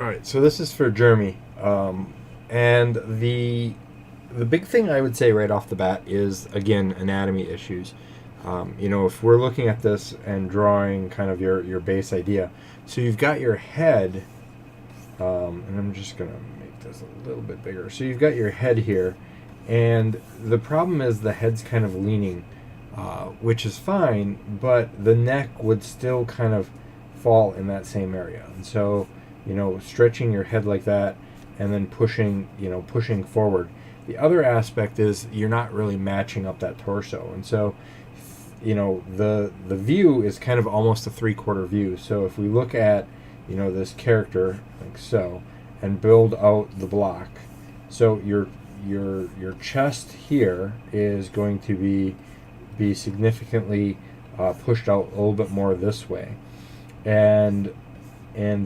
All right, so this is for Jeremy, and the big thing I would say right off the bat is again anatomy issues. If we're looking at this and drawing kind of your base idea, so you've got your head, and I'm just gonna make this a little bit bigger. So you've got your head here, and the problem is the head's kind of leaning, which is fine, but the neck would still kind of fall in that same area, and so stretching your head like that and then pushing forward. The other aspect is you're not really matching up that torso, and so the view is kind of almost a three-quarter view. So if we look at this character like so and build out the block, so your chest here is going to be significantly pushed out a little bit more this way, and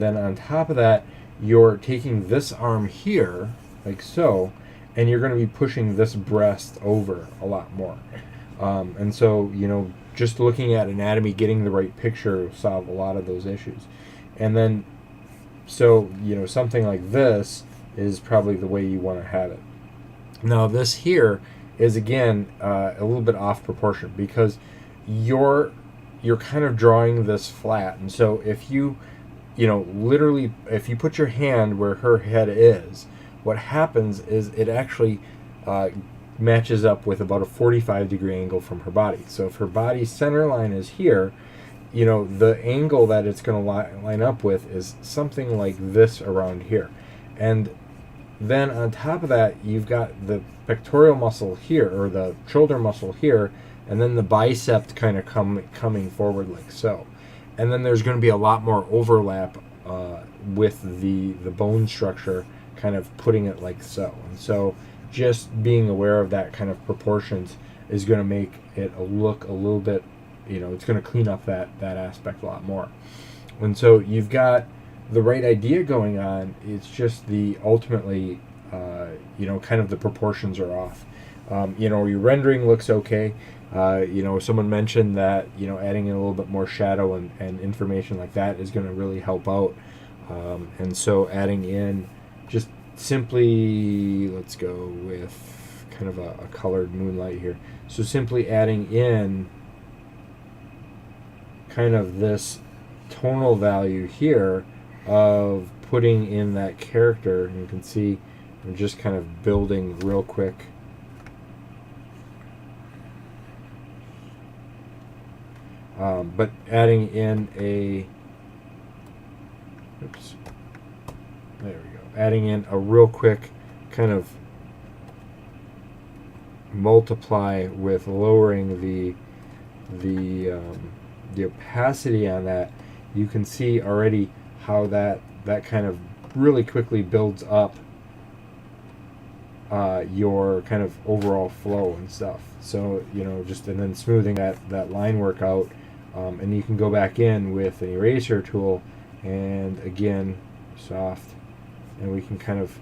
then on top of that, you're taking this arm here, like so, and you're going to be pushing this breast over a lot more. And so, just looking at anatomy, getting the right picture will solve a lot of those issues. And then, so, something like this is probably the way you want to have it. Now, this here is, again, a little bit off proportion because you're kind of drawing this flat. And so if you literally, if you put your hand where her head is, what happens is it actually matches up with about a 45-degree angle from her body. So if her body's center line is here, the angle that it's going to line up with is something like this around here. And then on top of that, you've got the pectoral muscle here, or the shoulder muscle here, and then the bicep kind of coming forward like so. And then there's going to be a lot more overlap with the bone structure, kind of putting it like so. And so just being aware of that kind of proportions is going to make it look a little bit, it's going to clean up that aspect a lot more. And so you've got the right idea going on. It's just the ultimately, kind of the proportions are off. Your rendering looks okay. Someone mentioned that adding in a little bit more shadow and information like that is going to really help out. And so adding in just simply, let's go with kind of a colored moonlight here. So simply adding in kind of this tonal value here of putting in that character, and you can see I'm just kind of building real quick. But adding in there we go. Adding in a real quick kind of multiply with lowering the opacity on that, you can see already how that kind of really quickly builds up your kind of overall flow and stuff. So and then smoothing that line work out. And you can go back in with an eraser tool and again soft, and we can kind of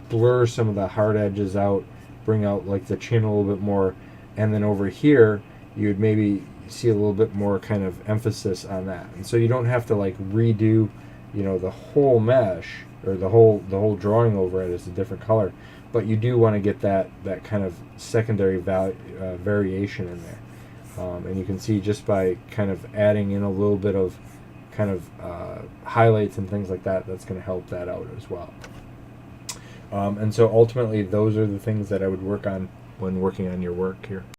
blur some of the hard edges out, bring out like the chin a little bit more, and then over here you would maybe see a little bit more kind of emphasis on that. And so you don't have to like redo the whole mesh or the whole drawing over it as a different color, but you do want to get that kind of secondary variation in there. And you can see just by kind of adding in a little bit of kind of highlights and things like that, that's going to help that out as well. And so ultimately those are the things that I would work on when working on your work here.